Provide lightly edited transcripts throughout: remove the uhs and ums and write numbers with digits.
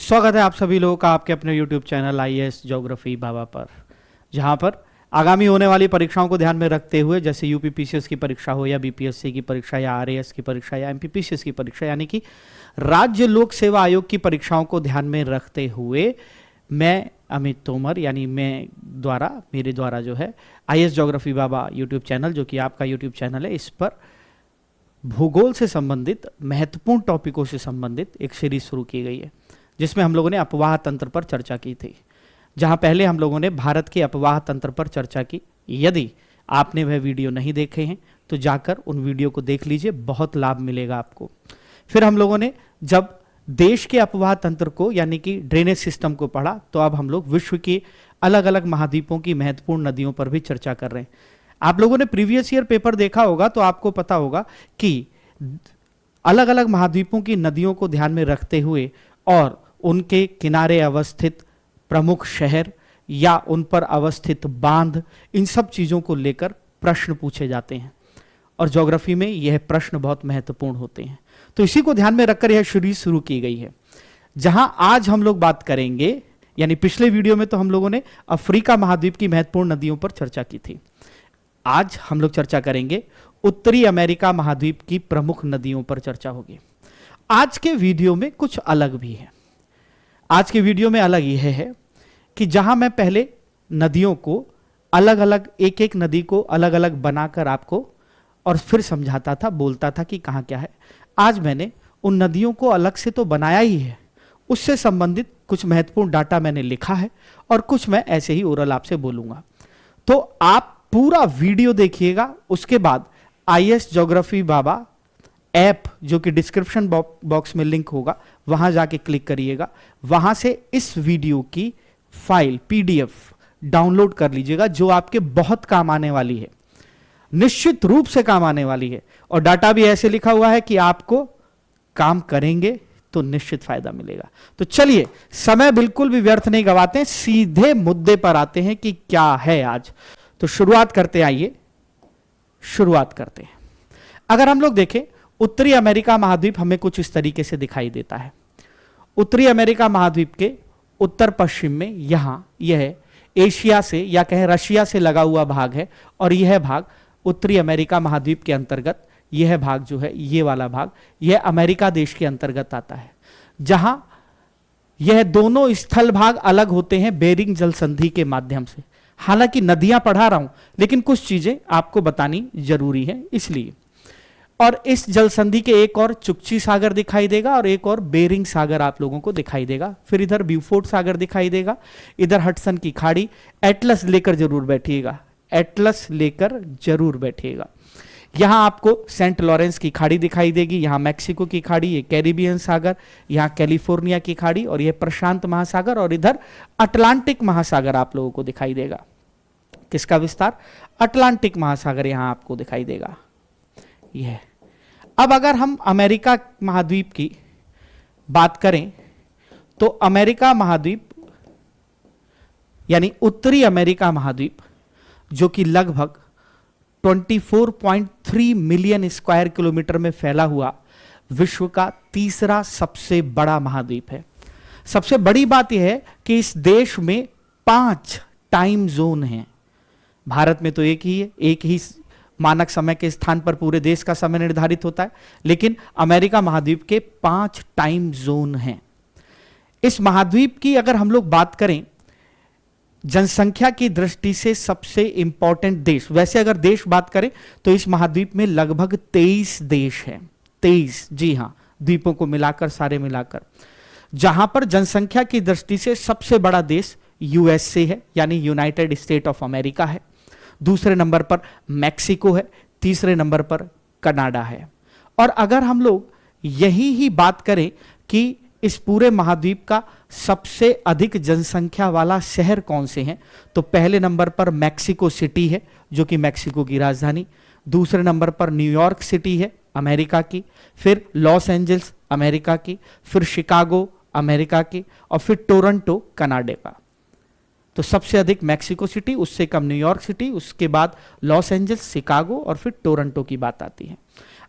स्वागत है आप सभी लोगों का आपके अपने YouTube चैनल आईएएस ज्योग्राफी बाबा पर, जहां पर आगामी होने वाली परीक्षाओं को ध्यान में रखते हुए, जैसे यूपीपीसीएस की परीक्षा हो या बीपीएससी की परीक्षा या आरएएस की परीक्षा या एमपीपीसीएस की परीक्षा, यानी कि राज्य लोक सेवा आयोग की परीक्षाओं को ध्यान में रखते हुए मैं अमित तोमर यानी मेरे द्वारा जो है आईएएस ज्योग्राफी बाबा यूट्यूब चैनल, जो कि आपका यूट्यूब चैनल है, इस पर भूगोल से संबंधित महत्वपूर्ण टॉपिकों से संबंधित एक सीरीज शुरू की गई है, जिसमें हम लोगों ने अपवाह तंत्र पर चर्चा की थी। जहां पहले हम लोगों ने भारत के अपवाह तंत्र पर चर्चा की। यदि आपने वह वीडियो नहीं देखे हैं तो जाकर उन वीडियो को देख लीजिए, बहुत लाभ मिलेगा आपको। फिर हम लोगों ने जब देश के अपवाह तंत्र को यानी कि ड्रेनेज सिस्टम को पढ़ा, तो अब हम लोग विश्व के अलग अलग महाद्वीपों की महत्वपूर्ण नदियों पर भी चर्चा कर रहे हैं। आप लोगों ने प्रीवियस ईयर पेपर देखा होगा तो आपको पता होगा कि अलग अलग महाद्वीपों की नदियों को ध्यान में रखते हुए और उनके किनारे अवस्थित प्रमुख शहर या उन पर अवस्थित बांध, इन सब चीज़ों को लेकर प्रश्न पूछे जाते हैं और ज्योग्राफी में यह प्रश्न बहुत महत्वपूर्ण होते हैं। तो इसी को ध्यान में रखकर यह सीरीज शुरू की गई है, जहां आज हम लोग बात करेंगे, यानी पिछले वीडियो में तो हम लोगों ने अफ्रीका महाद्वीप की महत्वपूर्ण नदियों पर चर्चा की थी। आज हम लोग चर्चा करेंगे उत्तरी अमेरिका महाद्वीप की प्रमुख नदियों पर चर्चा होगी। आज के वीडियो में कुछ अलग भी है। आज के वीडियो में अलग यह है कि जहां मैं पहले नदियों को अलग अलग, एक एक नदी को अलग अलग बनाकर आपको और फिर समझाता था, बोलता था कि कहां क्या है, आज मैंने उन नदियों को अलग से तो बनाया ही है, उससे संबंधित कुछ महत्वपूर्ण डाटा मैंने लिखा है और कुछ मैं ऐसे ही ओरल आपसे बोलूंगा। तो आप पूरा वीडियो देखिएगा, उसके बाद आईएएस ज्योग्राफी बाबा ऐप, जो कि डिस्क्रिप्शन बॉक्स में लिंक होगा, वहां जाके क्लिक करिएगा। वहां से इस वीडियो की फाइल पीडीएफ डाउनलोड कर लीजिएगा, जो आपके बहुत काम आने वाली है, निश्चित रूप से काम आने वाली है। और डाटा भी ऐसे लिखा हुआ है कि आपको काम करेंगे तो निश्चित फायदा मिलेगा। तो चलिए, समय बिल्कुल भी व्यर्थ नहीं गवाते हैं, सीधे मुद्दे पर आते हैं कि क्या है आज। तो शुरुआत करते हैं, आइए शुरुआत करते हैं। अगर हम लोग देखें, उत्तरी अमेरिका महाद्वीप हमें कुछ इस तरीके से दिखाई देता है। उत्तरी अमेरिका महाद्वीप के उत्तर पश्चिम में यह एशिया से या कहें रशिया से लगा हुआ भाग है, और यह भाग उत्तरी अमेरिका महाद्वीप के अंतर्गत, यह भाग जो है, ये वाला भाग, यह अमेरिका देश के अंतर्गत आता है। जहां यह दोनों स्थल भाग अलग होते हैं बेरिंग जल संधि के माध्यम से। हालांकि नदियां पढ़ा रहा हूं, लेकिन कुछ चीजें आपको बतानी जरूरी है इसलिए। और इस जल संधि के एक और चुक्ची सागर दिखाई देगा और एक और बेरिंग सागर आप लोगों को दिखाई देगा। फिर इधर ब्यूफोर्ट सागर दिखाई देगा, इधर हडसन की खाड़ी। एटलस लेकर जरूर बैठिएगा, एटलस लेकर जरूर बैठिएगा। यहां आपको सेंट लॉरेंस की खाड़ी दिखाई देगी, यहां मैक्सिको की खाड़ी, ये कैरिबियन सागर, यहां कैलिफोर्निया की खाड़ी, और यह प्रशांत महासागर, और इधर अटलांटिक महासागर आप लोगों को दिखाई देगा। किसका विस्तार? अटलांटिक महासागर यहां आपको दिखाई देगा। यह अब अगर हम अमेरिका महाद्वीप की बात करें तो अमेरिका महाद्वीप यानी उत्तरी अमेरिका महाद्वीप, जो कि लगभग 24.3 मिलियन स्क्वायर किलोमीटर में फैला हुआ विश्व का तीसरा सबसे बड़ा महाद्वीप है। सबसे बड़ी बात यह है कि इस देश में 5 टाइम जोन हैं। भारत में तो एक ही है, एक ही मानक समय के स्थान पर पूरे देश का समय निर्धारित होता है, लेकिन अमेरिका महाद्वीप के 5 टाइम जोन हैं। इस महाद्वीप की अगर हम लोग बात करें जनसंख्या की दृष्टि से सबसे इंपॉर्टेंट देश, वैसे अगर देश बात करें तो इस महाद्वीप में लगभग 23 देश हैं। 23, जी हां, द्वीपों को मिलाकर, सारे मिलाकर। जहां पर जनसंख्या की दृष्टि से सबसे बड़ा देश यूएसए है, यानी यूनाइटेड स्टेट ऑफ अमेरिका है। दूसरे नंबर पर मैक्सिको है, तीसरे नंबर पर कनाडा है। और अगर हम लोग यही बात करें कि इस पूरे महाद्वीप का सबसे अधिक जनसंख्या वाला शहर कौन से हैं, तो पहले नंबर पर मैक्सिको सिटी है, जो कि मैक्सिको की राजधानी। दूसरे नंबर पर न्यूयॉर्क सिटी है अमेरिका की, फिर लॉस एंजल्स अमेरिका की, फिर शिकागो अमेरिका की, और फिर टोरंटो कनाडा का। तो सबसे अधिक मैक्सिको सिटी, उससे कम न्यूयॉर्क सिटी, उसके बाद लॉस एंजल्स, शिकागो, और फिर टोरंटो की बात आती है।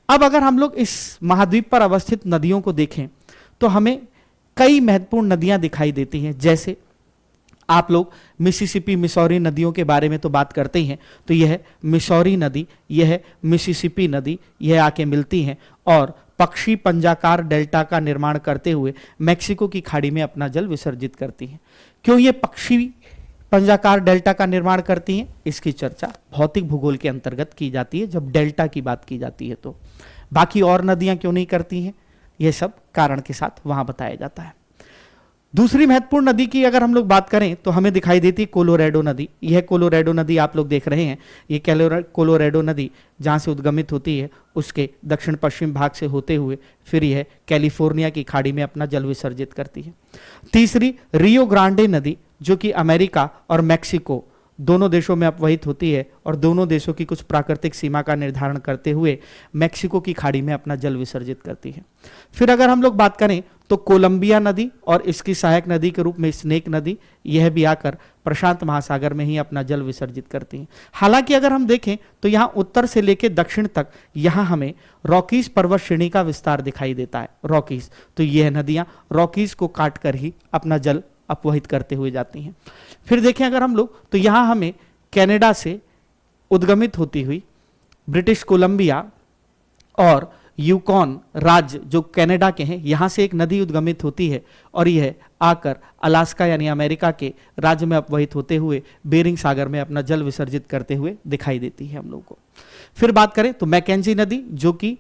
अब अगर हम लोग इस महाद्वीप पर अवस्थित नदियों को देखें तो हमें कई महत्वपूर्ण नदियां दिखाई देती हैं। जैसे आप लोग मिसिसिपी मिसौरी नदियों के बारे में तो बात करते ही हैं, तो यह मिसौरी नदी, यह मिसिसिपी नदी, यह आके मिलती हैं और पक्षी पंजाकार डेल्टा का निर्माण करते हुए मैक्सिको की खाड़ी में अपना जल विसर्जित करती हैं। क्यों ये पक्षी पंजाकार डेल्टा का निर्माण करती हैं, इसकी चर्चा भौतिक भूगोल के अंतर्गत की जाती है जब डेल्टा की बात की जाती है। तो बाकी और नदियां क्यों नहीं करती हैं, यह सब कारण के साथ वहां बताया जाता है। दूसरी महत्वपूर्ण नदी की अगर हम लोग बात करें तो हमें दिखाई देती है कोलोराडो नदी। यह कोलोराडो नदी आप लोग देख रहे हैं, ये कोलोराडो नदी जहां से उद्गमित होती है उसके दक्षिण पश्चिम भाग से होते हुए फिर यह कैलिफोर्निया की खाड़ी में अपना जल विसर्जित करती है। तीसरी रियो ग्रांडे नदी, जो कि अमेरिका और मैक्सिको दोनों देशों में अपवहित होती है और दोनों देशों की कुछ प्राकृतिक सीमा का निर्धारण करते हुए मैक्सिको की खाड़ी में अपना जल विसर्जित करती है। फिर अगर हम लोग बात करें तो कोलंबिया नदी और इसकी सहायक नदी के रूप में स्नेक नदी, यह भी आकर प्रशांत महासागर में ही अपना जल विसर्जित करती है। हालांकि अगर हम देखें तो यहाँ उत्तर से लेकर दक्षिण तक यहाँ हमें रॉकीज पर्वत श्रेणी का विस्तार दिखाई देता है। रॉकीज, तो यह नदियां रॉकीज को काट कर ही अपना जल अपवहित करते हुए जाती हैं। फिर देखें अगर हम लोग तो यहां हमें कनाडा से उद्गमित होती हुई ब्रिटिश कोलंबिया और यूकॉन राज्य जो कनाडा के हैं, यहां से एक नदी उद्गमित होती है और यह आकर अलास्का यानी अमेरिका के राज्य में अपवहित होते हुए बेरिंग सागर में अपना जल विसर्जित करते हुए दिखाई देती है हम लोग को। फिर बात करें तो मैकेंजी नदी, जो कि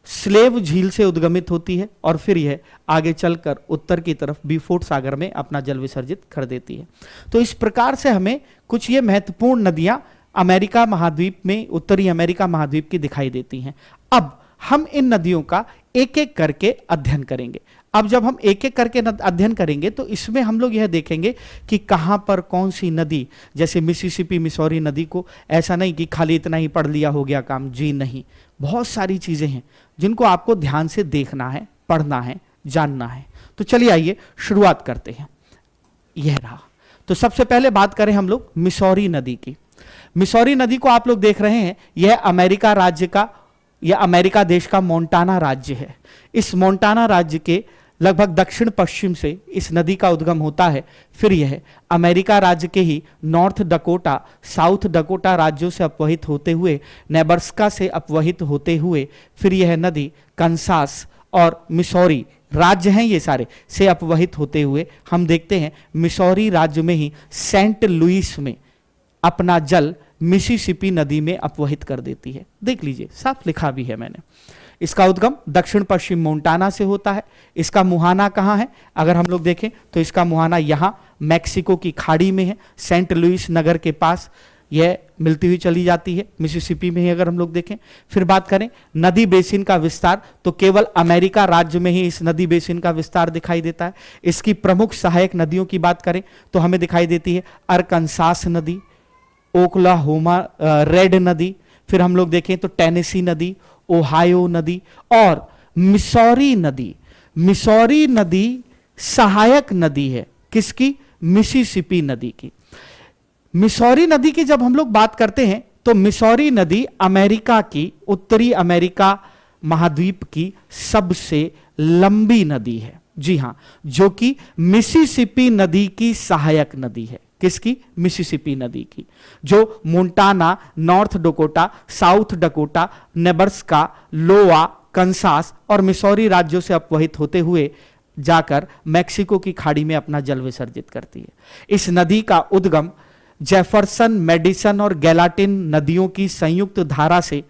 स्लेव झील से उद्गमित होती है और फिर यह आगे चलकर उत्तर की तरफ बीफोर्ट सागर में अपना जल विसर्जित कर देती है। तो इस प्रकार से हमें कुछ ये महत्वपूर्ण नदियां अमेरिका महाद्वीप में, उत्तरी अमेरिका महाद्वीप की दिखाई देती हैं। अब हम इन नदियों का एक एक करके अध्ययन करेंगे। अब जब हम एक एक करके अध्ययन करेंगे तो इसमें हम लोग यह देखेंगे कि कहां पर कौन सी नदी, जैसे मिसिसिपी मिसौरी नदी को ऐसा नहीं कि खाली इतना ही पढ़ लिया हो गया काम, जी नहीं, बहुत सारी चीजें हैं जिनको आपको ध्यान से देखना है, पढ़ना है, जानना है। तो चलिए आइए शुरुआत करते हैं। यह रहा, तो सबसे पहले बात करें हम लोग मिसौरी नदी की। मिसौरी नदी को आप लोग देख रहे हैं, यह अमेरिका राज्य का या अमेरिका देश का मोंटाना राज्य है। इस मोंटाना राज्य के लगभग दक्षिण पश्चिम से इस नदी का उद्गम होता है। फिर यह अमेरिका राज्य के ही नॉर्थ डकोटा, साउथ डकोटा राज्यों से अपवहित होते हुए, नेब्रास्का से अपवहित होते हुए, फिर यह नदी कंसास और मिसौरी राज्य हैं ये सारे से अपवहित होते हुए हम देखते हैं मिसौरी राज्य में ही सेंट लुइस में अपना जल मिसिसिपी नदी में अपवहित कर देती है। देख लीजिए, साफ लिखा भी है मैंने। इसका उद्गम दक्षिण पश्चिम मोंटाना से होता है। इसका मुहाना कहाँ है, अगर हम लोग देखें तो इसका मुहाना यहाँ मैक्सिको की खाड़ी में है, सेंट लुइस नगर के पास यह मिलती हुई चली जाती है, मिसिसिपी में ही अगर हम लोग देखें। फिर बात करें नदी बेसिन का विस्तार, तो केवल अमेरिका राज्य में ही इस नदी बेसिन का विस्तार दिखाई देता है। इसकी प्रमुख सहायक नदियों की बात करें तो हमें दिखाई देती है अरकनसास नदी, ओक्लाहोमा रेड नदी, फिर हम लोग देखें तो टेनेसी नदी, ओहायो नदी और मिसौरी नदी। मिसौरी नदी सहायक नदी है किसकी, मिसिसिपी नदी की। मिसौरी नदी की जब हम लोग बात करते हैं तो मिसौरी नदी अमेरिका की, उत्तरी अमेरिका महाद्वीप की सबसे लंबी नदी है। जी हां, जो कि मिसिसिपी नदी की सहायक नदी है। किसकी, मिसिसिपी नदी की, जो Montana, north Dakota, south Dakota, Nebraska, लोआ, कंसास और मिसौरी राज्यों से अपवहित होते हुए जाकर मैक्सिको की खाड़ी में अपना जल विसर्जित करती है। इस नदी का उद्गम जेफरसन, मेडिसन और गैलाटिन नदियों की संयुक्त धारा से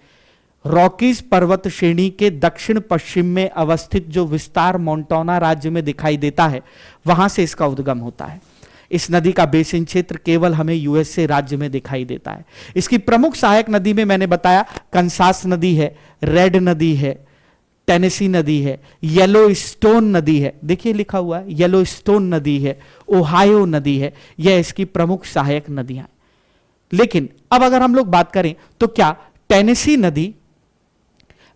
रॉकीज पर्वत श्रेणी के दक्षिण पश्चिम में अवस्थित जो विस्तार मोंटाना राज्य में दिखाई देता है, वहां से इसका उद्गम होता है। इस नदी का बेसिन क्षेत्र केवल हमें यूएसए राज्य में दिखाई देता है। इसकी प्रमुख सहायक नदी में मैंने बताया कंसास नदी है, रेड नदी है, टेनेसी नदी है, येलो स्टोन नदी है, देखिए लिखा हुआ है येलो स्टोन नदी है, ओहायो नदी है, यह इसकी प्रमुख सहायक नदियां हैं। लेकिन अब अगर हम लोग बात करें तो क्या टेनेसी नदी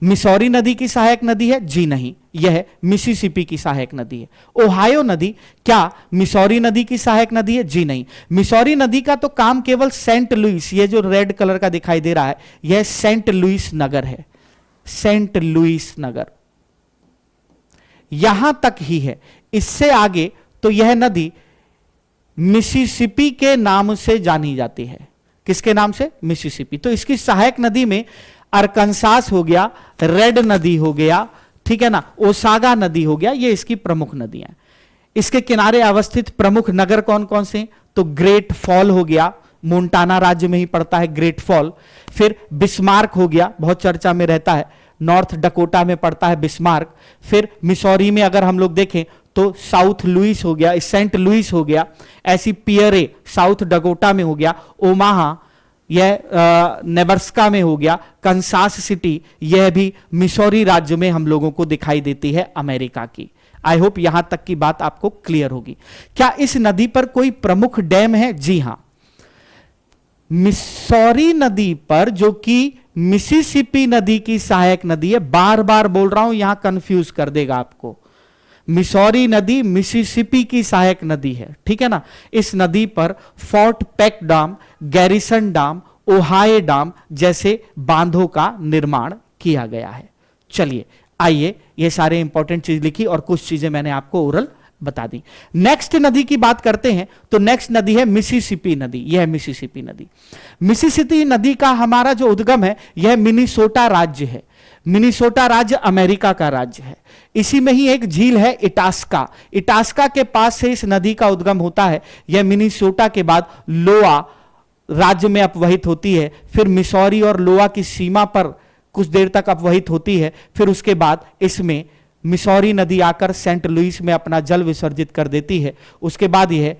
मिसौरी नदी की सहायक नदी है, जी नहीं, यह मिसिसिपी की सहायक नदी है। ओहायो नदी क्या मिसौरी नदी की सहायक नदी है, जी नहीं। मिसौरी नदी का तो काम केवल सेंट लुइस, ये जो रेड कलर का दिखाई दे रहा है, यह सेंट लुइस नगर है, सेंट लुइस नगर यहां तक ही है। इससे आगे तो यह नदी मिसिसिपी के नाम से जानी जाती है। किसके नाम से? मिसिसिपी। तो इसकी सहायक नदी में अरकानसास हो गया, रेड नदी हो गया, ठीक है ना, ओसागा नदी हो गया, ये इसकी प्रमुख नदियां। इसके किनारे अवस्थित प्रमुख नगर कौन कौन से? तो ग्रेट फॉल हो गया, मोन्टाना राज्य में ही पड़ता है ग्रेट फॉल। फिर बिस्मार्क हो गया, बहुत चर्चा में रहता है, नॉर्थ डकोटा में पड़ता है बिस्मार्क। फिर मिसौरी में अगर हम लोग देखें तो साउथ लुइस हो गया, सेंट लुइस हो गया, ऐसी पियरे साउथ डकोटा में हो गया, ओमाहा यह नेब्रास्का में हो गया, कंसास सिटी यह भी मिसौरी राज्य में हम लोगों को दिखाई देती है अमेरिका की। आई होप यहां तक की बात आपको क्लियर होगी। क्या इस नदी पर कोई प्रमुख डैम है? जी हां, मिसौरी नदी पर, जो कि मिसिसिपी नदी की सहायक नदी है, बार बार बोल रहा हूं यहां कंफ्यूज कर देगा आपको, मिसौरी नदी मिसिसिपी की सहायक नदी है, ठीक है ना। इस नदी पर fort pack dam, garrison dam, Ohio dam जैसे बांधों का निर्माण किया गया है। चलिए आइए, ये सारे इंपॉर्टेंट चीज लिखी और कुछ चीजें मैंने आपको ओरल बता दी। नेक्स्ट नदी की बात करते हैं तो नेक्स्ट नदी है मिसिसिपी नदी। यह है मिसिसिपी नदी। मिसिसिपी नदी का हमारा जो उद्गम है यह मिनीसोटा राज्य है। मिनीसोटा राज्य अमेरिका का राज्य है। इसी में ही एक झील है इटास्का। इटास्का के पास से इस नदी का उद्गम होता है। यह मिनीसोटा के बाद लोआ राज्य में अपवहित होती है, फिर मिसौरी और लोआ की सीमा पर कुछ देर तक अपवहित होती है, फिर उसके बाद इसमें मिसौरी नदी आकर सेंट लुइस में अपना जल विसर्जित कर देती है। उसके बाद यह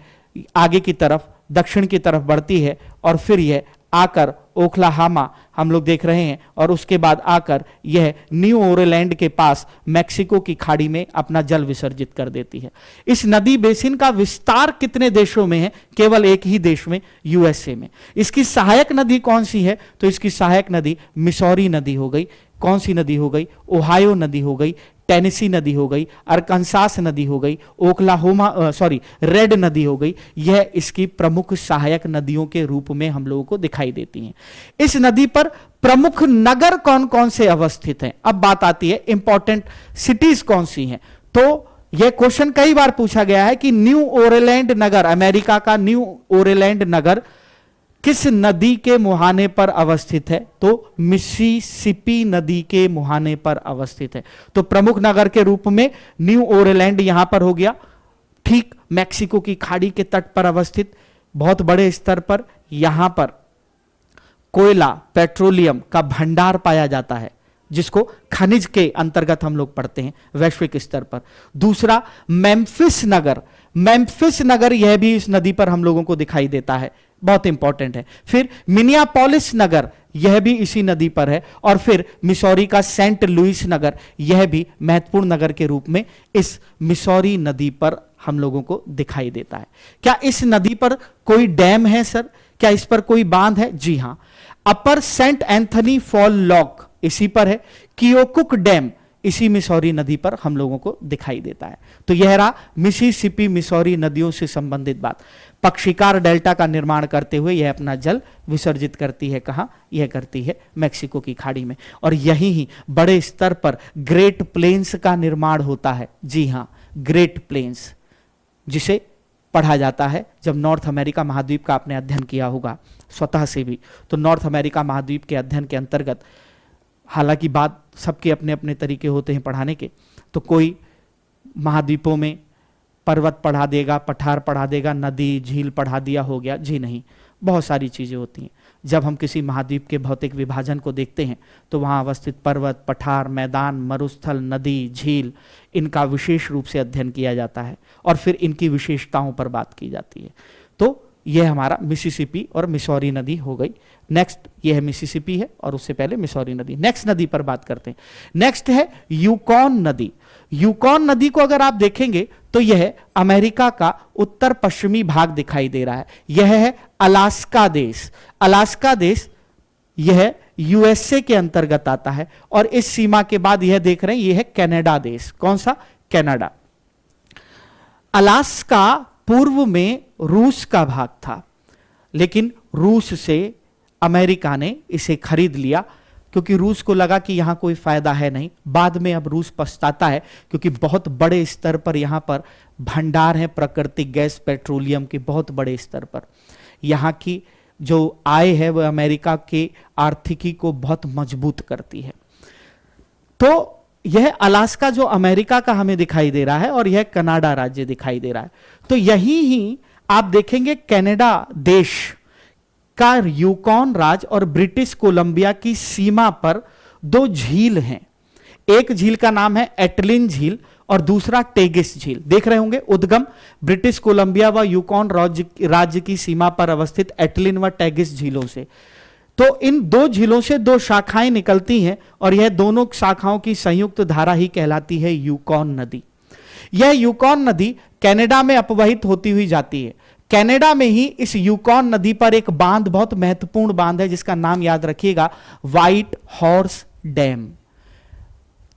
आगे की तरफ दक्षिण की तरफ बढ़ती है और फिर यह आकर ओक्लाहामा हम लोग देख रहे हैं, और उसके बाद आकर यह न्यू ओरेलैंड के पास मैक्सिको की खाड़ी में अपना जल विसर्जित कर देती है। इस नदी बेसिन का विस्तार कितने देशों में है? केवल एक ही देश में, यूएसए में। इसकी सहायक नदी कौन सी है? तो इसकी सहायक नदी मिसौरी नदी हो गई। कौन सी नदी हो गई? ओहायो नदी हो गई, टेनेसी नदी हो गई, अरकानसास नदी हो गई, रेड नदी हो गई। यह इसकी प्रमुख सहायक नदियों के रूप में हम लोगों को दिखाई देती हैं। इस नदी पर प्रमुख नगर कौन कौन से अवस्थित हैं? अब बात आती है इंपॉर्टेंट सिटीज कौन सी हैं। तो यह क्वेश्चन कई बार पूछा गया है कि न्यू ओरेलैंड नगर, अमेरिका का न्यू ओरेलैंड नगर किस नदी के मुहाने पर अवस्थित है? तो मिसिसिपी नदी के मुहाने पर अवस्थित है। तो प्रमुख नगर के रूप में न्यू ओरेलैंड यहां पर हो गया, ठीक मैक्सिको की खाड़ी के तट पर अवस्थित, बहुत बड़े स्तर पर। यहां पर कोयला, पेट्रोलियम का भंडार पाया जाता है, जिसको खनिज के अंतर्गत हम लोग पढ़ते हैं वैश्विक स्तर पर। दूसरा मेम्फिस नगर, मेम्फिस नगर यह भी इस नदी पर हम लोगों को दिखाई देता है, बहुत इंपॉर्टेंट है। फिर मिनियापोलिस नगर, यह भी इसी नदी पर है। और फिर मिसौरी का सेंट लुइस नगर, यह भी महत्वपूर्ण नगर के रूप में इस मिसौरी नदी पर हम लोगों को दिखाई देता है। क्या इस नदी पर कोई डैम है सर? क्या इस पर कोई बांध है? जी हां, अपर सेंट एंथनी फॉल लॉक इसी पर है। कियोकुक डैम इसी मिसौरी नदी पर हम लोगों को दिखाई देता है। तो यह रहा मिसिसिपी मिसौरी नदियों से संबंधित बात। पक्षिकार डेल्टा का निर्माण करते हुए यह अपना जल विसर्जित करती है। कहां? यह करती है मैक्सिको की खाड़ी में। और यहीं ही बड़े स्तर पर ग्रेट प्लेन्स का निर्माण होता है। जी हां, ग्रेट प्लेन्स, जिसे पढ़ा जाता है जब नॉर्थ अमेरिका महाद्वीप का आपने अध्ययन किया होगा स्वतः से भी, तो नॉर्थ अमेरिका महाद्वीप के अध्ययन के अंतर्गत, हालांकि बात सबके अपने अपने तरीके होते हैं पढ़ाने के, तो कोई महाद्वीपों में पर्वत पढ़ा देगा, पठार पढ़ा देगा, नदी झील पढ़ा दिया, हो गया। जी नहीं, बहुत सारी चीज़ें होती हैं। जब हम किसी महाद्वीप के भौतिक विभाजन को देखते हैं तो वहाँ अवस्थित पर्वत, पठार, मैदान, मरुस्थल, नदी, झील, इनका विशेष रूप से अध्ययन किया जाता है और फिर इनकी विशेषताओं पर बात की जाती है। तो यह हमारा मिसिसिपी और मिसौरी नदी हो गई। नेक्स्ट यह मिसिसिपी है और उससे पहले मिसौरी नदी। नेक्स्ट नदी पर बात करते हैं। नेक्स्ट है यूकॉन नदी। यूकॉन नदी को अगर आप देखेंगे तो यह अमेरिका का उत्तर पश्चिमी भाग दिखाई दे रहा है। यह है अलास्का देश। अलास्का देश यह यूएसए के अंतर्गत आता है और इस सीमा के बाद यह देख रहे हैं, यह है कनाडा देश। कौन सा? कनाडा। अलास्का पूर्व में रूस का भाग था, लेकिन रूस से अमेरिका ने इसे खरीद लिया क्योंकि रूस को लगा कि यहां कोई फायदा है नहीं। बाद में अब रूस पछताता है क्योंकि बहुत बड़े स्तर पर यहां पर भंडार है प्राकृतिक गैस पेट्रोलियम के, बहुत बड़े स्तर पर। यहां की जो आय है वह अमेरिका के आर्थिकी को बहुत मजबूत करती है। तो यह अलास्का जो अमेरिका का हमें दिखाई दे रहा है और यह कनाडा राज्य दिखाई दे रहा है। तो यही ही आप देखेंगे कनाडा देश का यूकॉन राज्य और ब्रिटिश कोलंबिया की सीमा पर दो झील हैं। एक झील का नाम है एटलिन झील और दूसरा टेगिस झील। देख रहे होंगे उद्गम ब्रिटिश कोलंबिया व यूकॉन राज्य की सीमा पर अवस्थित एटलिन व टेगिस झीलों से। तो इन दो झीलों से दो शाखाएं निकलती हैं और यह दोनों शाखाओं की संयुक्त धारा ही कहलाती है यूकॉन नदी। यह यूकॉन नदी कनाडा में अपवहित होती हुई जाती है। कनाडा में ही इस यूकॉन नदी पर एक बांध, बहुत महत्वपूर्ण बांध है जिसका नाम याद रखिएगा, व्हाइट हॉर्स डैम।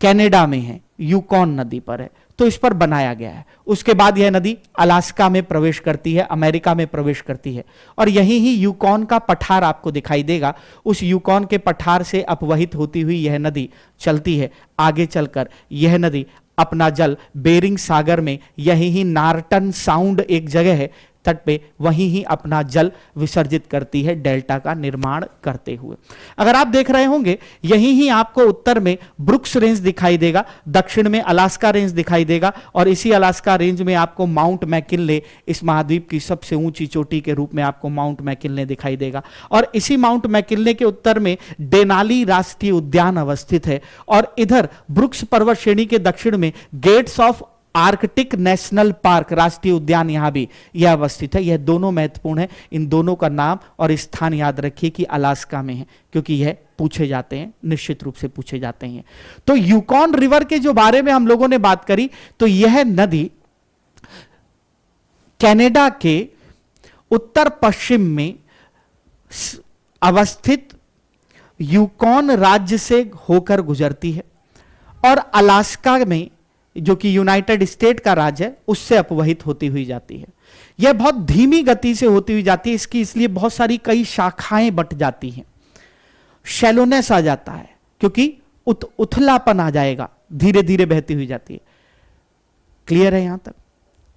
कनाडा में है, यूकॉन नदी पर है, तो इस पर बनाया गया है। उसके बाद यह नदी अलास्का में प्रवेश करती है, अमेरिका में प्रवेश करती है और यहीं ही यूकॉन का पठार आपको दिखाई देगा। उस यूकॉन के पठार से अपवहित होती हुई यह नदी चलती है। आगे चलकर यह नदी अपना जल बेरिंग सागर में, यहीं ही नार्टन साउंड एक जगह है तट पे, वहीं ही अपना जल विसर्जित करती है डेल्टा का निर्माण करते हुए। अगर आप देख रहे होंगे यहीं ही आपको उत्तर में ब्रुक्स रेंज दिखाई देगा, दक्षिण में अलास्का रेंज दिखाई देगा और इसी अलास्का रेंज में आपको माउंट मैकिनले, इस महाद्वीप की सबसे ऊंची चोटी के रूप में आपको माउंट मैकिनले दिखाई देगा। और इसी माउंट मैकिनले के उत्तर में डेनाली राष्ट्रीय उद्यान अवस्थित है और इधर ब्रुक्स पर्वत श्रेणी के दक्षिण में Gates of Arctic National Park राष्ट्रीय उद्यान यहां भी यह अवस्थित है। यह दोनों महत्वपूर्ण है। इन दोनों का नाम और स्थान याद रखिए कि अलास्का में है, क्योंकि यह पूछे जाते हैं, निश्चित रूप से पूछे जाते हैं। तो यूकॉन रिवर के जो बारे में हम लोगों ने बात करी, तो यह नदी कनाडा के उत्तर पश्चिम में अवस्थित यूकॉन राज्य से होकर गुजरती है और अलास्का में, जो कि यूनाइटेड स्टेट का राज्य है, उससे अपवहित होती हुई जाती है। यह बहुत धीमी गति से होती हुई जाती है, इसकी इसलिए बहुत सारी कई शाखाएं बट जाती हैं, शैलोनेस आ जाता है, क्योंकि उथलापन आ जाएगा, धीरे धीरे बहती हुई जाती है। क्लियर है यहां तक?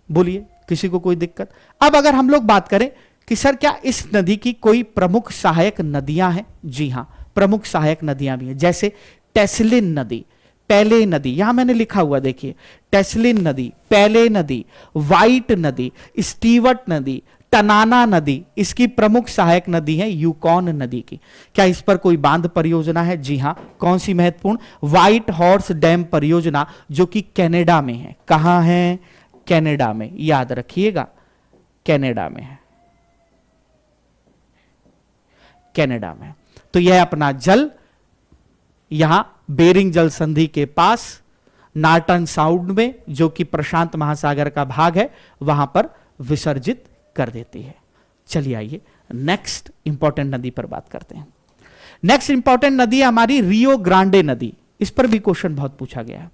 बोलिए, किसी को कोई दिक्कत? अब अगर हम लोग बात करें कि सर क्या इस नदी की कोई प्रमुख सहायक नदियां हैं? जी हां, प्रमुख सहायक नदियां भी हैं, जैसे टेस्लिन नदी, पैले नदी, यहां मैंने लिखा हुआ देखिए, टेस्लिन नदी, पैले नदी, व्हाइट नदी, स्टीवर्ट नदी, टनाना नदी, इसकी प्रमुख सहायक नदी है यूकॉन नदी की। क्या इस पर कोई बांध परियोजना है? जी हां। कौन सी महत्वपूर्ण? व्हाइट हॉर्स डैम परियोजना, जो कि कनाडा में है। कहां है? कनाडा में, याद रखिएगा, कनाडा में है, कनाडा में। तो यह अपना जल यहां बेरिंग जल संधि के पास नार्टन साउंड में, जो कि प्रशांत महासागर का भाग है, वहां पर विसर्जित कर देती है। चलिए आइए नेक्स्ट इंपॉर्टेंट नदी पर बात करते हैं। नेक्स्ट इंपॉर्टेंट नदी है हमारी रियो ग्रांडे नदी। इस पर भी क्वेश्चन बहुत पूछा गया है।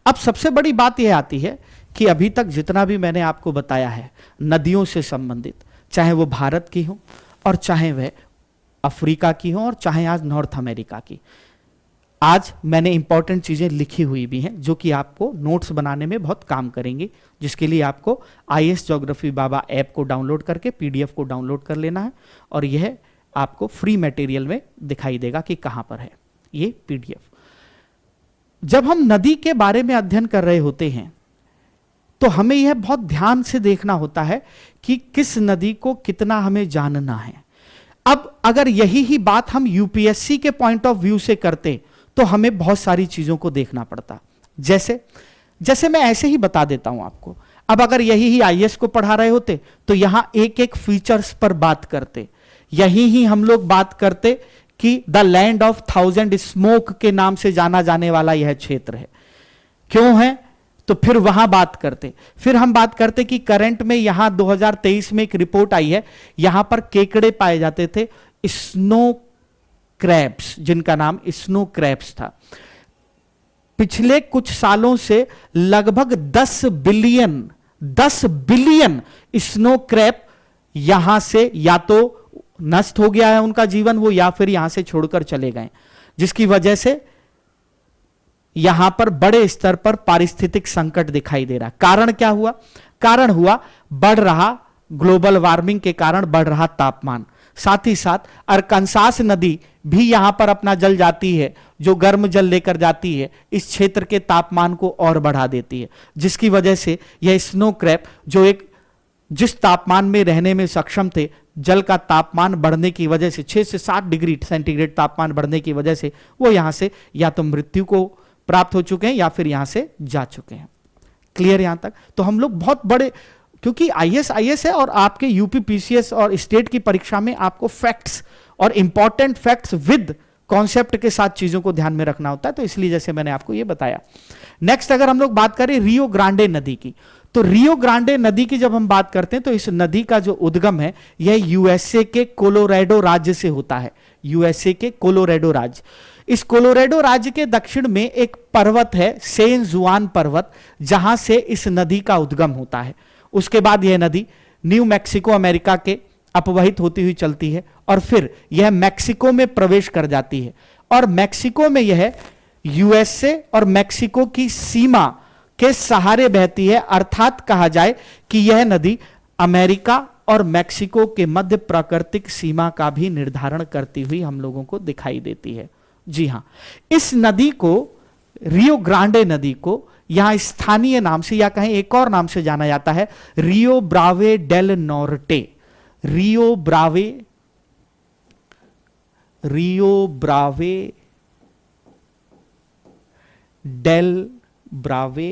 अब सबसे बड़ी बात यह आती है कि अभी तक जितना भी मैंने आपको बताया है नदियों से संबंधित, चाहे वो भारत की हो और चाहे वह अफ्रीका की हो और चाहे आज नॉर्थ अमेरिका की, आज मैंने इंपॉर्टेंट चीजें लिखी हुई भी हैं जो कि आपको नोट्स बनाने में बहुत काम करेंगी, जिसके लिए आपको आईएएस ज्योग्राफी बाबा ऐप को डाउनलोड करके पीडीएफ को डाउनलोड कर लेना है और यह आपको फ्री मटेरियल में दिखाई देगा कि कहां पर है ये पीडीएफ। जब हम नदी के बारे में अध्ययन कर रहे होते हैं तो हमें यह बहुत ध्यान से देखना होता है कि किस नदी को कितना हमें जानना है। अब अगर यही ही बात हम यूपीएससी के पॉइंट ऑफ व्यू से करते तो हमें बहुत सारी चीजों को देखना पड़ता। जैसे मैं ऐसे ही बता देता हूं आपको। अब अगर यही ही आईएएस को पढ़ा रहे होते तो यहां एक एक फीचर्स पर बात करते, यही ही हम लोग बात करते कि द लैंड ऑफ 1000 स्मोक के नाम से जाना जाने वाला यह क्षेत्र है। क्यों है? तो फिर वहां बात करते, फिर हम बात करते कि करंट में यहां 2023 में एक रिपोर्ट आई है, यहां पर केकड़े पाए जाते थे, स्नो क्रैब्स, जिनका नाम स्नो क्रैब्स था। पिछले कुछ सालों से लगभग 10 बिलियन स्नो क्रैब यहां से या तो नष्ट हो गया है उनका जीवन वो, या फिर यहां से छोड़कर चले गए, जिसकी वजह से यहां पर बड़े स्तर पर पारिस्थितिक संकट दिखाई दे रहा है। कारण क्या हुआ? कारण हुआ बढ़ रहा ग्लोबल वार्मिंग के कारण बढ़ रहा तापमान। साथ ही साथ अरकानसास नदी भी यहां पर अपना जल जाती है, जो गर्म जल लेकर जाती है, इस क्षेत्र के तापमान को और बढ़ा देती है, जिसकी वजह से यह स्नो क्रैप जो एक जिस तापमान में रहने में सक्षम थे, जल का तापमान बढ़ने की वजह से 6 से 7 डिग्री सेंटीग्रेड तापमान बढ़ने की वजह से वो यहां से या तो मृत्यु को प्राप्त हो चुके हैं या फिर यहां से जा चुके हैं। क्लियर यहां तक? तो हम लोग बहुत बड़े, क्योंकि आईएएस है और आपके यूपी पीसीएस और स्टेट की परीक्षा में आपको फैक्ट्स और इंपॉर्टेंट फैक्ट्स विद कॉन्सेप्ट के साथ चीजों को ध्यान में रखना होता है, तो इसलिए जैसे मैंने आपको ये बताया। नेक्स्ट अगर हम लोग बात करें रियो ग्रांडे नदी की, तो रियो ग्रांडे नदी की जब हम बात करते हैं तो इस नदी का जो उद्गम है यह यूएसए के कोलोराडो राज्य से होता है। यूएसए के कोलोराडो राज्य, इस कोलोराडो राज्य के दक्षिण में एक पर्वत है सेन जुआन पर्वत, जहां से इस नदी का उद्गम होता है। उसके बाद यह नदी न्यू मैक्सिको अमेरिका के अपवहित होती हुई चलती है और फिर यह मैक्सिको में प्रवेश कर जाती है, और मैक्सिको में यह यूएसए और मैक्सिको की सीमा के सहारे बहती है। अर्थात कहा जाए कि यह नदी अमेरिका और मैक्सिको के मध्य प्राकृतिक सीमा का भी निर्धारण करती हुई हम लोगों को दिखाई देती है। जी हां, इस नदी को, रियो ग्रांडे नदी को, यहां स्थानीय नाम से या कहें एक और नाम से जाना जाता है, रियो ब्रावे डेल नॉर्टे। रियो ब्रावे डेल ब्रावे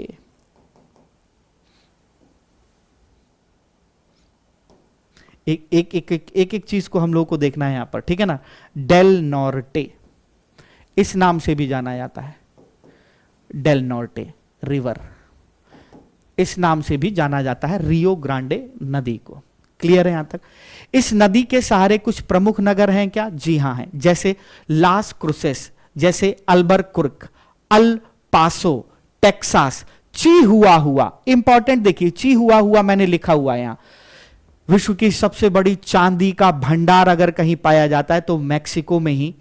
एक चीज को हम लोगों को देखना है यहां पर, ठीक है ना। डेल नॉर्टे इस नाम से भी जाना जाता है, डेल नॉर्टे रिवर, इस नाम से भी जाना जाता है रियो ग्रांडे नदी को। क्लियर है यहां तक? इस नदी के सहारे कुछ प्रमुख नगर हैं क्या? जी हां हैं, जैसे लास क्रुसेस, जैसे अल्बरकुर्क, अल पासो, टेक्सास, चिहुआहुआ। इंपॉर्टेंट देखिए, चिहुआहुआ मैंने लिखा हुआ है यहां। विश्व की सबसे बड़ी चांदी का भंडार अगर कहीं पाया जाता है तो मैक्सिको में ही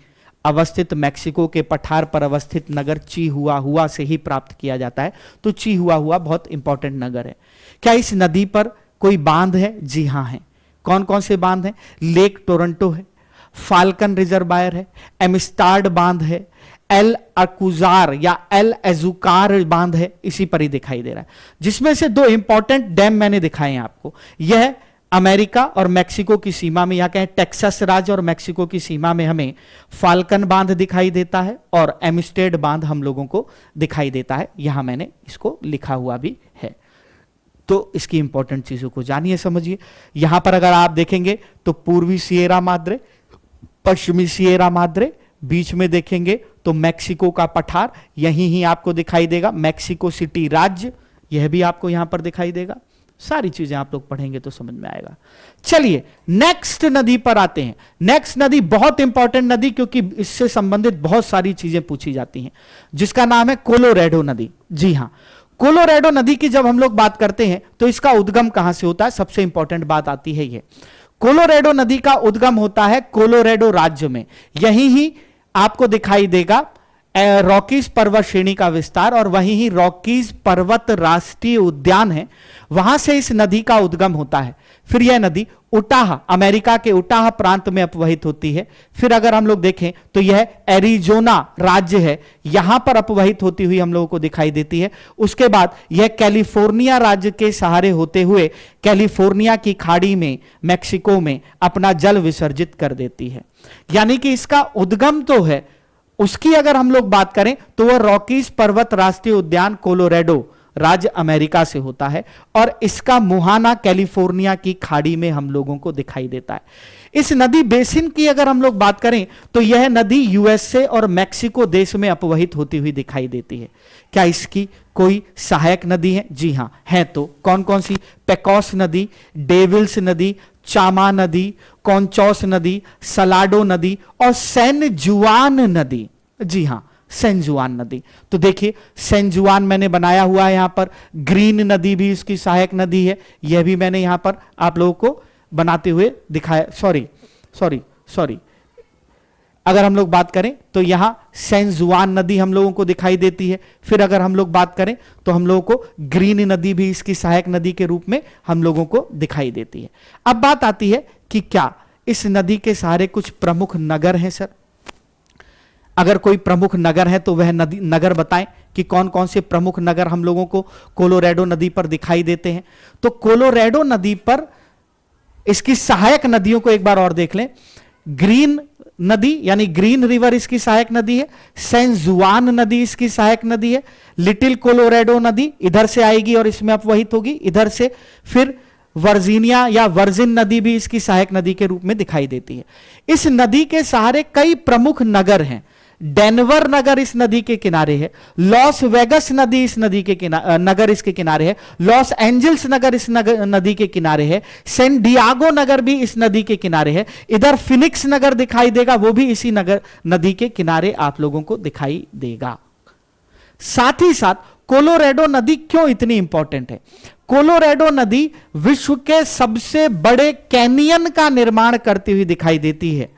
अवस्थित, मैक्सिको के पठार पर अवस्थित नगर चिहुआहुआ से ही प्राप्त किया जाता है। तो चिहुआहुआ बहुत इंपॉर्टेंट नगर है। क्या इस नदी पर कोई बांध है? जी हां है। कौन कौन से बांध हैं? लेक टोरंटो है, फाल्कन रिजर्वायर है, एमिस्टार्ड बांध है, एल अकुजार या एल एजुकार बांध है, इसी पर ही दिखाई दे रहा है। जिसमें से दो इंपॉर्टेंट डैम मैंने दिखाए हैं आपको। यह अमेरिका और मैक्सिको की सीमा में, या कहें टेक्सास राज्य और मैक्सिको की सीमा में हमें फाल्कन बांध दिखाई देता है और एमिस्टेड बांध हम लोगों को दिखाई देता है। यहां मैंने इसको लिखा हुआ भी है। तो इसकी इंपॉर्टेंट चीजों को जानिए, समझिए। यहां पर अगर आप देखेंगे तो पूर्वी सिएरा माद्रे, पश्चिमी सिएरा माद्रे, बीच में देखेंगे तो मैक्सिको का पठार यहीं ही आपको दिखाई देगा। मैक्सिको सिटी राज्य यह भी आपको यहां पर दिखाई देगा। सारी चीजें आप लोग पढ़ेंगे तो समझ में आएगा। चलिए नेक्स्ट नदी पर आते हैं। नेक्स्ट नदी बहुत इंपॉर्टेंट नदी, क्योंकि इससे संबंधित बहुत सारी चीजें पूछी जाती हैं, जिसका नाम है कोलोराडो नदी। जी हां, कोलोराडो नदी की जब हम लोग बात करते हैं तो इसका उद्गम कहां से होता है? सबसे इंपॉर्टेंट बात आती है ये, कोलोराडो नदी का उद्गम होता है कोलोराडो राज्य में। यही ही आपको दिखाई देगा रॉकीज पर्वत श्रेणी का विस्तार, और वहीं ही रॉकीज पर्वत राष्ट्रीय उद्यान है, वहां से इस नदी का उद्गम होता है। फिर यह नदी उटाह, अमेरिका के उटाह प्रांत में अपवहित होती है। फिर अगर हम लोग देखें तो यह एरिजोना राज्य है, यहां पर अपवहित होती हुई हम लोगों को दिखाई देती है। उसके बाद यह कैलिफोर्निया राज्य के सहारे होते हुए कैलिफोर्निया की खाड़ी में, मैक्सिको में अपना जल विसर्जित कर देती है। यानी कि इसका उद्गम तो है, उसकी अगर हम लोग बात करें तो वह रॉकीज पर्वत राष्ट्रीय उद्यान कोलोराडो राज्य अमेरिका से होता है, और इसका मुहाना कैलिफोर्निया की खाड़ी में हम लोगों को दिखाई देता है। इस नदी बेसिन की अगर हम लोग बात करें तो यह नदी यूएसए और मैक्सिको देश में अपवहित होती हुई दिखाई देती है। क्या इसकी कोई सहायक नदी है? जी हां है। तो कौन कौन सी? पेकॉस नदी, डेविल्स नदी, चामा नदी, कॉन्चोस नदी, सलाडो नदी और सैन जुआन नदी। जी हां, सैन जुआन नदी। तो देखिए सैन जुआन मैंने बनाया हुआ है यहां पर। ग्रीन नदी भी इसकी सहायक नदी है, यह भी मैंने यहां पर आप लोगों को बनाते हुए दिखाया। सॉरी, सॉरी, अगर हम लोग बात करें तो यहां सैन जुआन नदी हम लोगों को दिखाई देती है। फिर अगर हम लोग बात करें तो हम लोगों को ग्रीन नदी भी इसकी सहायक नदी के रूप में हम लोगों को दिखाई देती है। अब बात आती है कि क्या इस नदी के सहारे कुछ प्रमुख नगर हैं सर? अगर कोई प्रमुख नगर है तो वह नगर बताएं कि कौन कौन से प्रमुख नगर हम लोगों को कोलोराडो नदी पर दिखाई देते हैं। तो कोलोराडो नदी पर इसकी सहायक नदियों को एक बार और देख लें। ग्रीन नदी यानी ग्रीन रिवर इसकी सहायक नदी है, सैन जुआन नदी इसकी सहायक नदी है, लिटिल कोलोराडो नदी इधर से आएगी और इसमें अपवहित होगी इधर से, फिर वर्जीनिया या वर्जिन नदी भी इसकी सहायक नदी के रूप में दिखाई देती है। इस नदी के सहारे कई प्रमुख नगर हैं। डेनवर नगर इस नदी के किनारे है, लॉस वेगस नदी इस नदी के नगर इसके किनारे है, लॉस एंजल्स नगर इस नदी के किनारे है, सैन डियागो नगर भी इस नदी के किनारे है, इधर फिनिक्स नगर दिखाई देगा, वो भी इसी नदी के किनारे आप लोगों को दिखाई देगा। साथ ही साथ कोलोराडो नदी क्यों इतनी इंपॉर्टेंट है? कोलोराडो नदी विश्व के सबसे बड़े कैनियन का निर्माण करती हुई दिखाई देती है,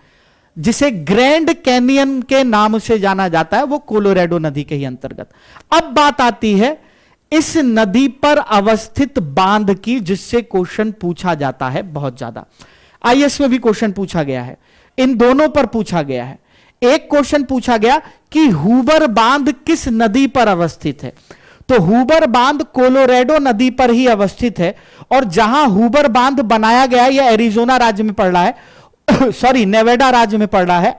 जिसे ग्रैंड कैनियन के नाम से जाना जाता है, वो कोलोराडो नदी के ही अंतर्गत। अब बात आती है इस नदी पर अवस्थित बांध की, जिससे क्वेश्चन पूछा जाता है बहुत ज्यादा। आईएएस में भी क्वेश्चन पूछा गया है, इन दोनों पर पूछा गया है। एक क्वेश्चन पूछा गया कि हूबर बांध किस नदी पर अवस्थित है? तो हूबर बांध कोलोराडो नदी पर ही अवस्थित है, और जहां हूबर बांध बनाया गया है यह एरिजोना राज्य में पड़ रहा है, सॉरी नेवाडा राज्य में पड़ रहा है।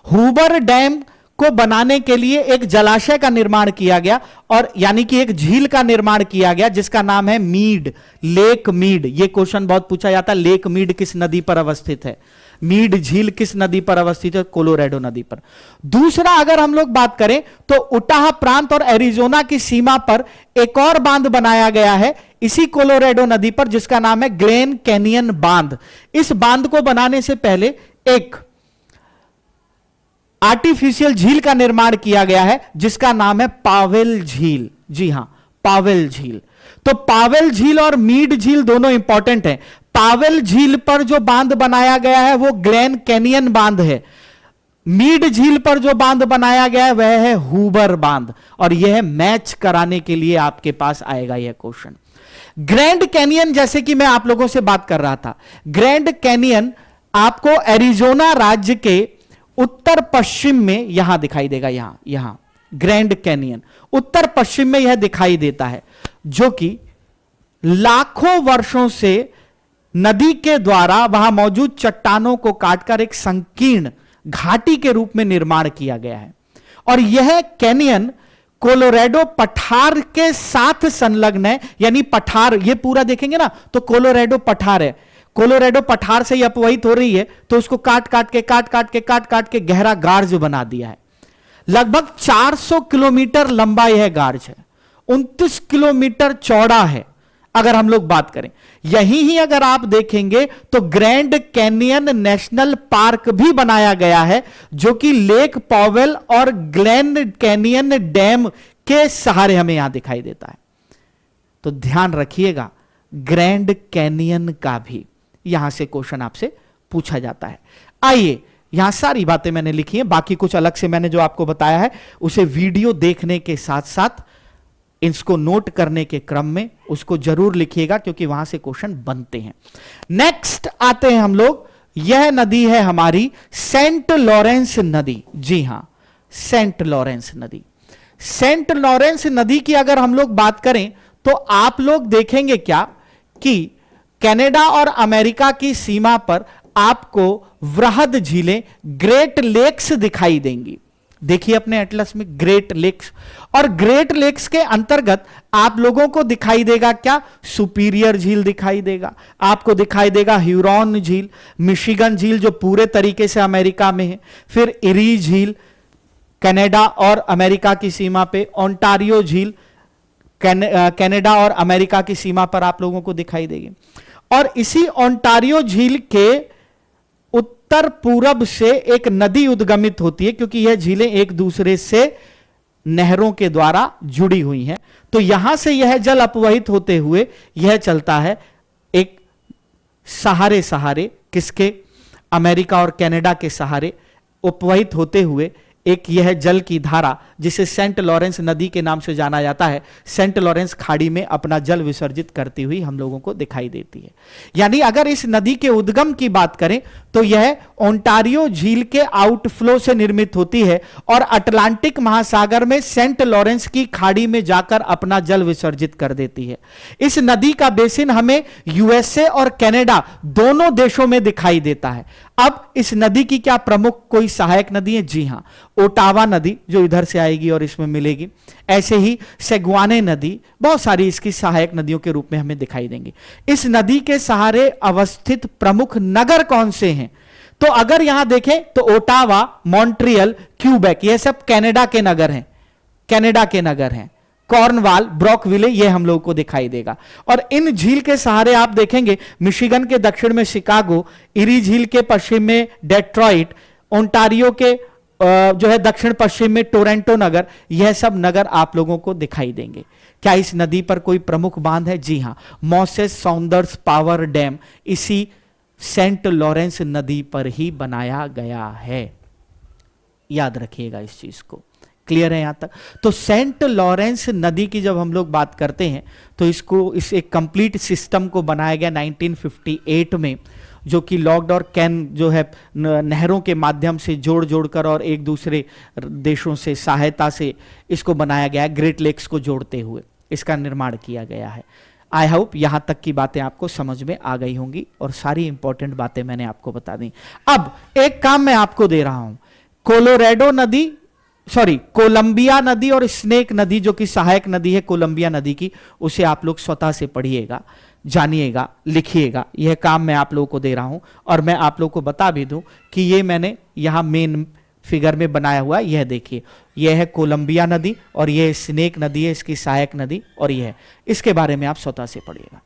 हूबर डैम को बनाने के लिए एक जलाशय का निर्माण किया गया, और यानी कि एक झील का निर्माण किया गया जिसका नाम है मीड, लेक मीड। यह क्वेश्चन बहुत पूछा जाता है, लेक मीड किस नदी पर अवस्थित है? मीड झील किस नदी पर अवस्थित है? कोलोराडो नदी पर। दूसरा अगर हम लोग बात करें तो उटाह प्रांत और एरिजोना की सीमा पर एक और बांध बनाया गया है इसी कोलोराडो नदी पर, जिसका नाम है ग्लेन कैनियन बांध। इस बांध को बनाने से पहले एक आर्टिफिशियल झील का निर्माण किया गया है जिसका नाम है पावेल झील। जी हां, पावेल झील। तो पावेल झील और मीड झील दोनों इंपॉर्टेंट हैं। पावेल झील पर जो बांध बनाया गया है वो ग्लेन कैनियन बांध है। मीड झील पर जो बांध बनाया गया है वह है हूबर बांध, और यह मैच कराने के लिए आपके पास आएगा यह क्वेश्चन। ग्रैंड कैनियन, जैसे कि मैं आप लोगों से बात कर रहा था, ग्रैंड कैनियन आपको एरिजोना राज्य के उत्तर पश्चिम में यहां दिखाई देगा। यहां ग्रैंड कैनियन उत्तर पश्चिम में यह दिखाई देता है, जो कि लाखों वर्षों से नदी के द्वारा वहां मौजूद चट्टानों को काटकर एक संकीर्ण घाटी के रूप में निर्माण किया गया है। और यह कैनियन कोलोराडो पठार के साथ संलग्न है, यानी पठार ये पूरा देखेंगे ना तो कोलोराडो पठार है। कोलोराडो पठार से ही अपवहित हो रही है, तो उसको काट काट के गहरा गार्ज बना दिया है। लगभग 400 किलोमीटर लंबा यह गार्ज है, 29 किलोमीटर चौड़ा है। अगर हम लोग बात करें, यही ही अगर आप देखेंगे तो ग्रैंड कैनियन नेशनल पार्क भी बनाया गया है, जो कि लेक पॉवेल और ग्लेन कैनियन डैम के सहारे हमें यहां दिखाई देता है। तो ध्यान रखिएगा, ग्रैंड कैनियन का भी यहां से क्वेश्चन आपसे पूछा जाता है। आइए, यहां सारी बातें मैंने लिखी हैं, बाकी कुछ अलग से मैंने जो आपको बताया है उसे वीडियो देखने के साथ साथ इसको नोट करने के क्रम में उसको जरूर लिखिएगा, क्योंकि वहां से क्वेश्चन बनते हैं। नेक्स्ट आते हैं हम लोग, यह नदी है हमारी सेंट लॉरेंस नदी। जी हां, सेंट लॉरेंस नदी। सेंट लॉरेंस नदी की अगर हम लोग बात करें तो आप लोग देखेंगे क्या कि कनाडा और अमेरिका की सीमा पर आपको वृहद झीलें ग्रेट लेक्स दिखाई देंगी। देखिए अपने एटलस में ग्रेट लेक्स, और ग्रेट लेक्स के अंतर्गत आप लोगों को दिखाई देगा क्या? सुपीरियर झील दिखाई देगा, आपको दिखाई देगा ह्यूरॉन झील, मिशिगन झील जो पूरे तरीके से अमेरिका में है, फिर इरी झील कनाडा और अमेरिका की सीमा पे, ओंटारियो झील कनाडा और अमेरिका की सीमा पर आप लोगों को दिखाई देगी। और इसी ओंटारियो झील के उत्तर पूरब से एक नदी उद्गमित होती है, क्योंकि यह झीलें एक दूसरे से नहरों के द्वारा जुड़ी हुई हैं। तो यहां से यह जल अपवहित होते हुए यह चलता है एक सहारे किसके? अमेरिका और कनाडा के सहारे उपवहित होते हुए एक यह जल की धारा जिसे सेंट लॉरेंस नदी के नाम से जाना जाता है, सेंट लॉरेंस खाड़ी में अपना जल विसर्जित करती हुई हम लोगों को दिखाई देती है। यानी अगर इस नदी के उद्गम की बात करें तो यह ओंटारियो झील के आउटफ्लो से निर्मित होती है और अटलांटिक महासागर में सेंट लॉरेंस की खाड़ी में जाकर अपना जल विसर्जित कर देती है। इस नदी का बेसिन हमें यूएसए और कनाडा दोनों देशों में दिखाई देता है। अब इस नदी की क्या प्रमुख कोई सहायक नदी है? जी हां, ओटावा नदी जो इधर से आएगी और इसमें मिलेगी, ऐसे ही सेगवाने नदी, बहुत सारी इसकी सहायक नदियों के रूप में हमें दिखाई देंगी। इस नदी के सहारे अवस्थित प्रमुख नगर कौन से हैं? तो अगर यहां देखें तो ओटावा, मॉन्ट्रियल, क्यूबेक, यह सब कनाडा के नगर हैं, कनाडा के नगर हैं। कॉर्नवाल, ब्रॉकविले, ये हम लोग को दिखाई देगा। और इन झील के सहारे आप देखेंगे मिशिगन के दक्षिण में शिकागो, इरी झील के पश्चिम में डेट्रॉइट, ओंटारियो के जो है दक्षिण पश्चिम में टोरंटो नगर, यह सब नगर आप लोगों को दिखाई देंगे। क्या इस नदी पर कोई प्रमुख बांध है? जी हां, मोसेस सौंदर्स पावर डैम इसी सेंट लॉरेंस नदी पर ही बनाया गया है। याद रखिएगा इस चीज को। क्लियर है यहां तक? तो सेंट लॉरेंस नदी की जब हम लोग बात करते हैं तो इस एक कंप्लीट सिस्टम को बनाया गया 1958 में, जो कि लॉक्ड और कैन जो है नहरों के माध्यम से जोड़ जोड़कर और एक दूसरे देशों से सहायता से इसको बनाया गया है, ग्रेट लेक्स को जोड़ते हुए इसका निर्माण किया गया है। आई होप यहां तक की बातें आपको समझ में आ गई होंगी और सारी इंपॉर्टेंट बातें मैंने आपको बता दी। अब एक काम मैं आपको दे रहा हूं, कोलंबिया नदी और स्नेक नदी जो कि सहायक नदी है कोलंबिया नदी की, उसे आप लोग स्वतः से पढ़िएगा, जानिएगा, लिखिएगा। यह काम मैं आप लोगों को दे रहा हूं और मैं आप लोगों को बता भी दूं कि ये मैंने यहां मेन फिगर में बनाया हुआ, यह देखिए, यह है कोलंबिया नदी और यह स्नेक नदी है, इसकी सहायक नदी, और यह है, इसके बारे में आप स्वतः से पढ़िएगा।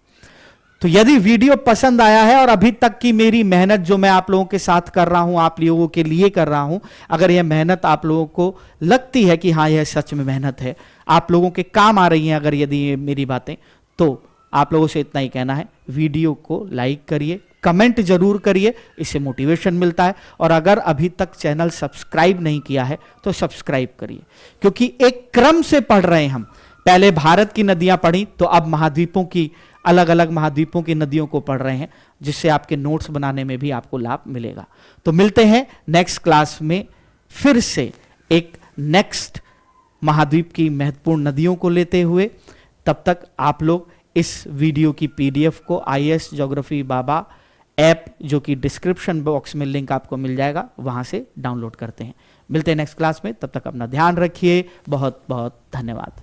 तो यदि वीडियो पसंद आया है और अभी तक की मेरी मेहनत जो मैं आप लोगों के साथ कर रहा हूं, आप लोगों के लिए कर रहा हूं, अगर यह मेहनत आप लोगों को लगती है कि हाँ यह सच में मेहनत है, आप लोगों के काम आ रही हैं अगर यदि ये मेरी बातें, तो आप लोगों से इतना ही कहना है, वीडियो को लाइक करिए, कमेंट जरूर करिए, इससे मोटिवेशन मिलता है। और अगर अभी तक चैनल सब्सक्राइब नहीं किया है तो सब्सक्राइब करिए, क्योंकि एक क्रम से पढ़ रहे हैं हम। पहले भारत की नदियां पढ़ी, तो अब महाद्वीपों की, अलग अलग महाद्वीपों की नदियों को पढ़ रहे हैं, जिससे आपके नोट्स बनाने में भी आपको लाभ मिलेगा। तो मिलते हैं नेक्स्ट क्लास में फिर से एक नेक्स्ट महाद्वीप की महत्वपूर्ण नदियों को लेते हुए। तब तक आप लोग इस वीडियो की पीडीएफ को IAS ज्योग्राफी बाबा ऐप, जो कि डिस्क्रिप्शन बॉक्स में लिंक आपको मिल जाएगा, वहां से डाउनलोड करते हैं। मिलते हैं नेक्स्ट क्लास में, तब तक अपना ध्यान रखिए। बहुत बहुत धन्यवाद।